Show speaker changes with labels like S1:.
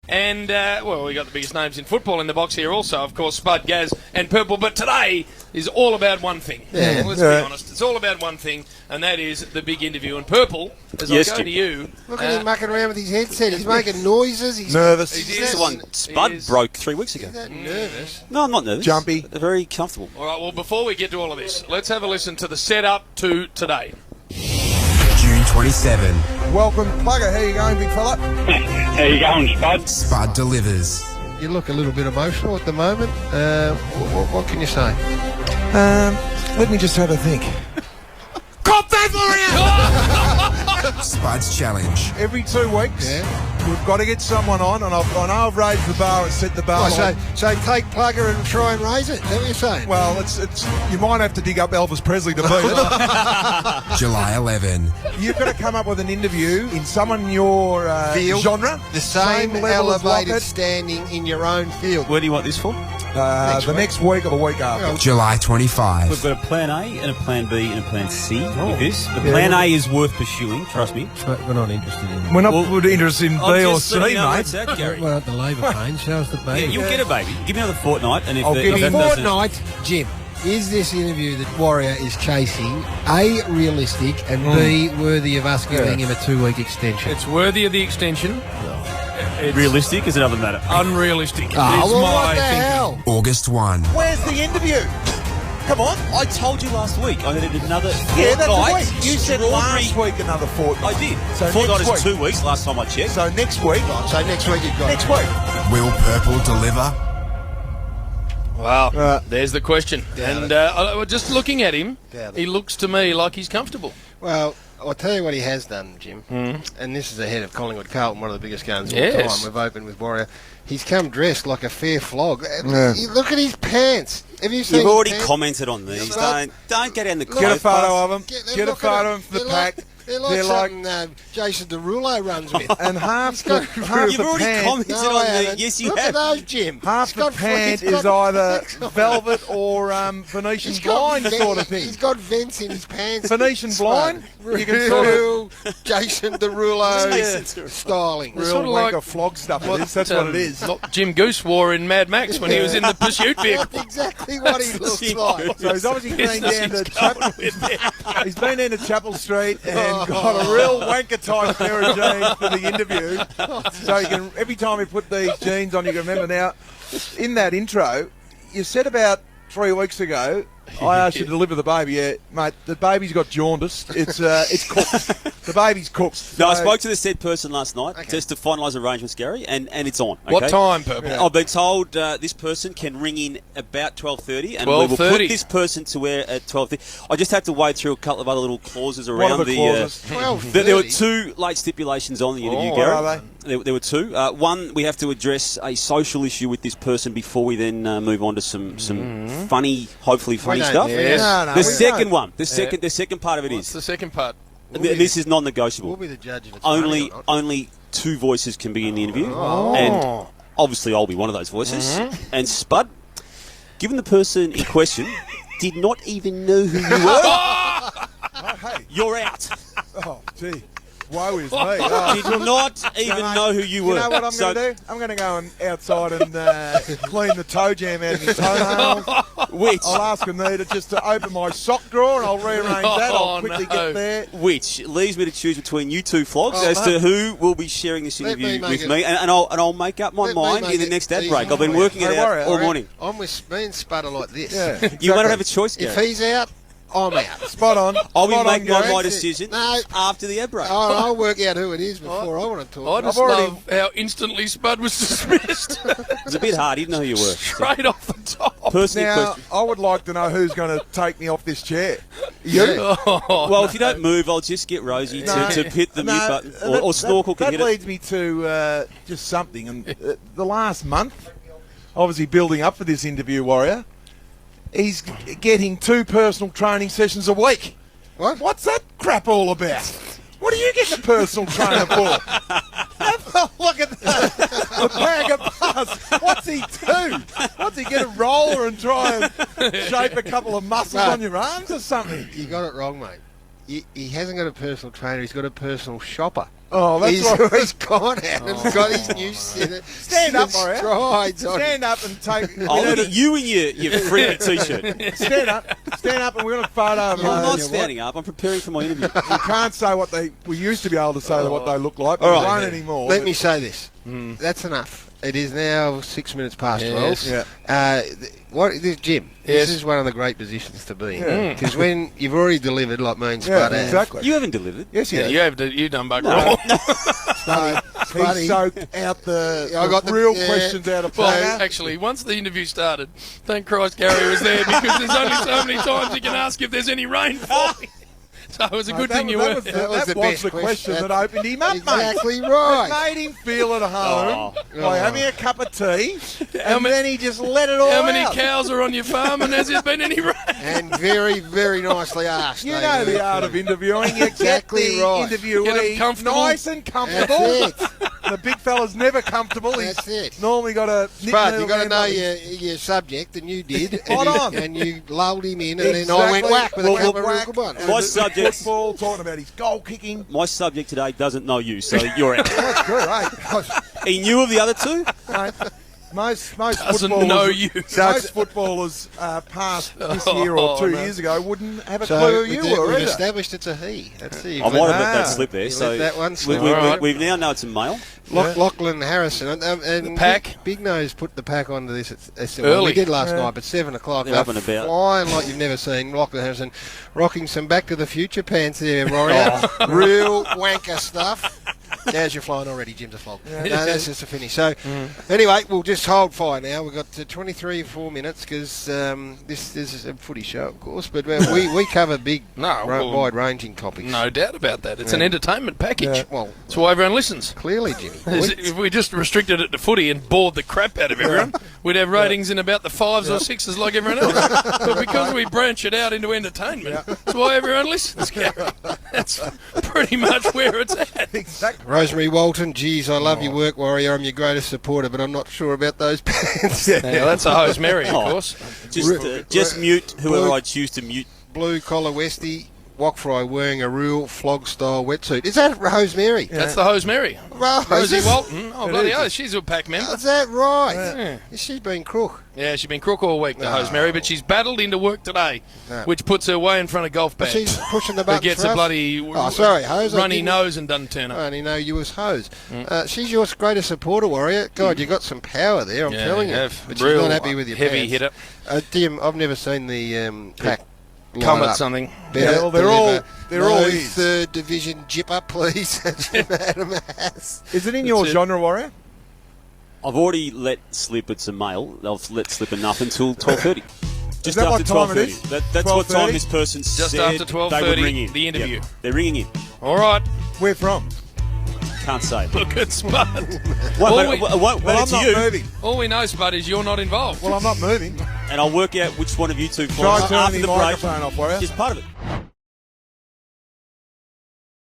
S1: And, well, we got the biggest names in football in the box here also, of course, Spud, Gaz and Purple. But today is all about one thing.
S2: Yeah.
S1: Let's be honest. It's all about one thing, and that is the big interview. And Purple, as I go to you...
S2: Look at him mucking around with his headset. He's making noises. He's
S3: nervous.
S4: He's the one Spud broke 3 weeks ago.
S2: Is that nervous?
S4: No, I'm not nervous.
S3: Jumpy.
S4: Very comfortable.
S1: All right, well, before we get to all of this, let's have a listen to the setup to today.
S5: June 27.
S3: Welcome, Plugger. How you going, big fella?
S6: How you going, Spud?
S5: Spud delivers.
S2: You look a little bit emotional at the moment. What can you say?
S3: Let me just have a think.
S1: Cop that
S5: Spud's challenge.
S3: Every 2 weeks, we've got to get someone on, and I know I've raised the bar and set the bar.
S2: So take Plugger and try and raise it. Is that what you're saying?
S3: Well, it's you might have to dig up Elvis Presley to beat it.
S5: July 11.
S3: You've got to come up with an interview in someone in your genre.
S2: The same
S3: level as
S2: elevated
S3: Lockett.
S2: standing in your own field.
S4: Where do you want this for?
S3: The next week or the week after.
S5: July 25.
S4: We've got a plan A and a plan B and a plan C with this. The plan A is worth pursuing, trust me.
S7: We're not interested in
S3: We're not interested in B
S4: I'm
S3: or
S4: just
S3: C,
S4: letting you know
S3: mate.
S4: it's out, Gary.
S7: We're at the labour pain. Show us the
S4: Yeah,
S7: baby.
S4: you'll get a baby. Give me another fortnight, and if
S3: I'll
S4: the,
S3: give
S4: if
S3: you
S4: that doesn't-
S2: Fortnight, Jim. Is this interview that Warrior is chasing A, realistic, and B, worthy of us giving him a 2-week extension?
S1: It's worthy of the extension. It's
S4: realistic is another matter.
S1: unrealistic.
S2: Oh,
S1: It's
S2: well,
S1: my
S2: what the
S1: thinking.
S2: hell?
S5: August 1.
S3: Where's the interview? Come on.
S4: I told you last week I needed another
S3: Yeah, that's a
S4: fortnight.
S3: week. You said last week another fortnight.
S4: I did.
S3: So
S4: Fortnight
S3: next
S4: is
S3: week.
S4: 2 weeks. Last time I checked.
S3: So next week.
S2: So next week you've got
S3: Next week.
S5: Will Purple deliver?
S1: Wow, there's the question. And just looking at him,
S2: Doubt it.
S1: he looks to me like he's comfortable.
S2: Well, I'll tell you what he has done, Jim. And this is ahead of Collingwood Carlton, one of the biggest games of all
S1: Yes.
S2: time. We've opened with Warrior. He's come dressed like a fair flog.
S3: Yeah.
S2: You look at his pants. Have you seen
S4: You've already
S2: his pants?
S4: commented on these.
S2: Yeah,
S4: Don't get in the
S3: Get a
S4: clothes
S3: photo
S4: bus.
S3: of them. Get a
S2: look at
S3: photo
S2: them.
S3: of them for the
S2: They're
S3: pack.
S2: They're like something Jason Derulo runs with.
S3: And half
S2: He's
S3: the,
S2: got-
S3: half
S4: You've
S3: the
S4: already
S3: pant,
S4: commented
S2: No,
S4: on
S2: I
S4: the.
S2: haven't.
S4: Yes, you
S2: Look
S4: have.
S2: at those, Jim.
S3: half
S2: He's
S3: the
S2: got-
S3: pant
S2: he's
S3: is
S2: got-
S3: either velvet or Venetian
S2: He's got
S3: blind
S2: vent-
S3: sort of thing.
S2: He's got vents in his pants.
S3: Venetian blind? You can sort of
S2: Real Jason Derulo
S4: Jason Derulo.
S2: styling.
S1: Real-
S3: real
S1: sort of
S3: wanker
S1: like
S3: flog stuff. It is. That's what it is.
S1: What Jim Goose wore in Mad Max when he was in the pursuit vehicle.
S2: That's exactly what he looks
S4: Jim
S2: like.
S3: So he's obviously been down to Chapel. He's been down to Chapel Street and
S2: Oh.
S3: got a real wanker type pair of jeans for the interview. So you can, every time we put these jeans on, you can remember now. In that intro, you said about 3 weeks ago, I asked you to deliver the baby. Yeah, mate, the baby's got jaundice. It's cooked. The baby's cooked.
S4: No, I
S3: So-
S4: spoke to the said person last night just to finalise arrangements, Gary, and it's on. Okay?
S1: What time, Purple?
S4: I've been told this person can ring in about 12:30, and we will
S1: 12:30.
S4: put this person to air at 12:30. I just have to wade through a couple of other little clauses
S3: What are
S4: around
S3: the clauses?
S4: there were 2 late stipulations on the interview,
S1: Oh,
S4: Gary.
S3: what are
S4: There were 2. One, we have to address a social issue with this person before we then move on to some funny, hopefully funny
S2: don't-
S4: stuff.
S1: Yes.
S3: No,
S4: The
S3: we
S4: second
S3: don't.
S4: one, the second part of it
S1: What's
S4: is
S1: the second part?
S4: this is non-negotiable.
S2: We'll be the judge if it's funny
S4: Only
S2: or not.
S4: only 2 voices can be in the interview, and obviously I'll be one of those voices. And Spud, given the person in question did not even know who you were,
S3: Oh, hey.
S4: you're out.
S3: Oh, gee. Woe is me. Oh.
S4: Did not even know who you were.
S3: You know what I'm
S4: So-
S3: going to do? I'm going to go outside and clean the toe jam out of my toenails.
S4: Which,
S3: I'll ask Anita just to open my sock drawer and I'll rearrange that. I'll
S1: Oh,
S3: quickly
S1: no.
S3: get there.
S4: which leaves me to choose between you 2 flogs
S2: Oh,
S4: as to who will be sharing this
S2: Let me
S4: interview
S2: make
S4: with
S2: it-
S4: me, and I'll make up my
S2: Let me
S4: mind
S2: make
S4: in the
S2: it
S4: next ad
S2: easy
S4: break. I've been
S2: for you.
S4: working it
S3: Don't
S4: out
S3: worry,
S4: all
S3: all right.
S4: morning.
S2: I'm with me and Sputter like this.
S3: Yeah,
S4: You might
S3: exactly.
S4: not have a choice,
S2: If
S4: Gary.
S2: he's out, I'm out.
S3: Spot on.
S4: I'll be
S3: Spot on,
S4: making
S3: Gary.
S4: my decision
S2: No.
S4: after the ad break.
S2: I'll work out who it is before I want to
S1: I
S2: talk.
S1: just
S3: I've already-
S1: love how instantly Spud was dismissed.
S4: It's a bit hard. He didn't know who you were. So,
S1: Straight off the top.
S4: personally,
S3: Now,
S4: question.
S3: I would like to know who's going to take me off this chair. You?
S2: Yeah.
S4: Well, if you don't move, I'll just get Rosie to hit the mute button, or Snorkel can
S3: that
S4: hit it.
S3: leads me to just something. And the last month, obviously building up for this interview, Warrior, he's getting 2 personal training sessions a week.
S2: What?
S3: What's that crap all about? What are you getting a personal trainer for? Have a look at that. A bag of buzz. What's he do? What's he get a roller and try and shape a couple of muscles
S2: No.
S3: on your arms or something?
S2: You got it wrong, mate. he hasn't got a personal trainer. He's got a personal shopper.
S3: Oh, that's right.
S2: He's gone out and got his new
S3: Stand up, Warrior.
S2: strides on.
S3: Stand up and take.
S4: Oh, look at you and your freaky T-shirt.
S3: Stand up, and we're going to photo.
S4: I'm not standing up. I'm preparing for my interview.
S3: We can't say what we used to be able to say what they look like, but
S2: All
S3: we
S2: right.
S3: won't anymore.
S2: Let me say this. That's enough. It is now 6 minutes past 12.
S3: Yeah.
S2: Jim,
S1: Yes.
S2: this is one of the great positions to be in. Because when you've already delivered, like me and Spud have,
S3: exactly.
S4: You haven't delivered.
S3: Yes, you
S1: Yeah,
S3: have.
S1: you done bugger all.
S2: Buddy.
S3: He soaked out the
S2: I got the-
S3: real
S2: yeah.
S3: questions out of
S1: Well,
S3: player.
S1: actually, once the interview started, thank Christ Gary was there because there's only so many times you can ask if there's any rain falling. So it was a good thing you were.
S2: That was the best
S3: question
S2: question.
S3: that opened him up,
S2: Exactly
S3: mate.
S2: right.
S3: It made him feel at home by having a cup of tea, and
S1: many-
S3: then he just let it all
S1: How many
S3: out.
S1: cows are on your farm and has there been any rain?
S2: And very, very nicely asked.
S3: You know the art of interviewing. You
S2: Exactly
S3: get the
S2: right.
S1: Get
S3: interviewee
S1: 'em comfortable.
S3: nice and comfortable.
S2: That's it.
S3: The big fella's never comfortable.
S2: That's
S3: He's
S2: it.
S3: normally got a
S2: Spud, you got to know your subject, and you did.
S3: Spot on.
S2: And you lulled him in, and then I went
S3: Exactly.
S2: whack with a
S3: Well,
S2: couple of
S3: whack.
S2: real good ones.
S4: My subject,
S3: football, talking about his goal kicking.
S4: my subject today doesn't know you, so you're out.
S3: That's good, eh?
S4: He knew of the other two.
S3: Mate, most
S1: Doesn't
S3: footballers,
S1: know you.
S3: most footballers past this year or 2 years ago wouldn't have a clue
S2: So
S3: who you
S2: we've
S3: were either.
S2: established it's a he. That's it.
S4: I might have let that slip there.
S2: You
S4: So
S2: let that one slip.
S4: we now know it's a male.
S2: Lachlan Harrison and
S1: pack.
S2: Big Nose put the pack onto this at
S1: Early.
S2: we did last night, but 7 o'clock.
S4: They're up and about.
S2: Flying like you've never seen. Lachlan Harrison rocking some Back to the Future pants there, Warrior. Real wanker stuff. There's your flying already, Jim's a flog. No, that's just a finish. So, anyway, we'll just hold fire now. We've got 23 or 4 minutes because this is a footy show, of course, but we cover big, wide-ranging topics.
S1: No doubt about that. It's an entertainment package.
S2: Yeah, well,
S1: That's why everyone listens.
S2: clearly, Jimmy.
S1: If we just restricted it to footy and bored the crap out of everyone, we'd have ratings in about the 5s or 6s like everyone else. But because we branch it out into entertainment, that's why everyone listens, Gary. That's pretty much where it's at.
S3: Exactly.
S2: Rosemary Walton, geez, I love your work, Warrior. I'm your greatest supporter, but I'm not sure about those pants.
S1: Yeah, that's a hose Mary, of course.
S4: Just mute whoever I choose to mute.
S2: Blue collar Westie, Wokfry wearing a real flog-style wetsuit. Is that Rosemary?
S1: That's the hose Mary.
S2: Right.
S1: Rosie Walton. Oh, bloody hell, she's a pack member.
S2: Is that right?
S1: Yeah.
S2: She's been crook.
S1: Yeah, she's been crook all week, the hose Mary, but she's battled into work today, which puts her way in front of golf bags.
S2: She's pushing the
S1: Who
S2: buttons
S1: gets
S2: for
S1: a
S2: us.
S1: bloody
S2: Hose. I
S1: runny
S2: didn't-
S1: nose and doesn't turn
S2: I
S1: up.
S2: only know you as Hose. She's your greatest supporter, Warrior. God, you got some power there, I'm telling you. But she's
S1: Real
S2: not happy with your
S1: heavy
S2: pants.
S1: hitter.
S2: Tim, I've never seen the pack line
S1: Come at
S2: up.
S1: something.
S2: Better
S3: Yeah, well, they're
S2: deliver.
S3: all
S2: No
S3: his.
S2: third division jipper, please. Adam Hass.
S3: Is it in your
S1: it.
S3: genre, Warrior?
S4: I've already let slip it's a male. I've let slip enough until 12:30. Just
S3: that
S4: after
S3: what time it
S4: 12:30.
S3: is?
S4: That's what
S3: 12:30?
S4: time this person
S1: Just
S4: said
S1: after
S4: they would
S1: 12:30,
S4: ring in.
S1: the interview.
S4: Yep, they're ringing in.
S1: All right,
S3: Where from?
S4: Can't say.
S1: look at Spud.
S4: Well,
S1: All
S4: but
S1: we-
S4: it won't
S3: Well,
S4: matter
S3: I'm
S4: to
S3: not
S4: you.
S3: moving.
S1: All we know, Spud, is you're not involved.
S3: Well, I'm not moving.
S4: And I'll work out which one of you two
S3: Try
S4: flies
S3: turning
S4: after
S3: the
S4: the break.
S3: microphone off, Warrior.
S4: Just part of it.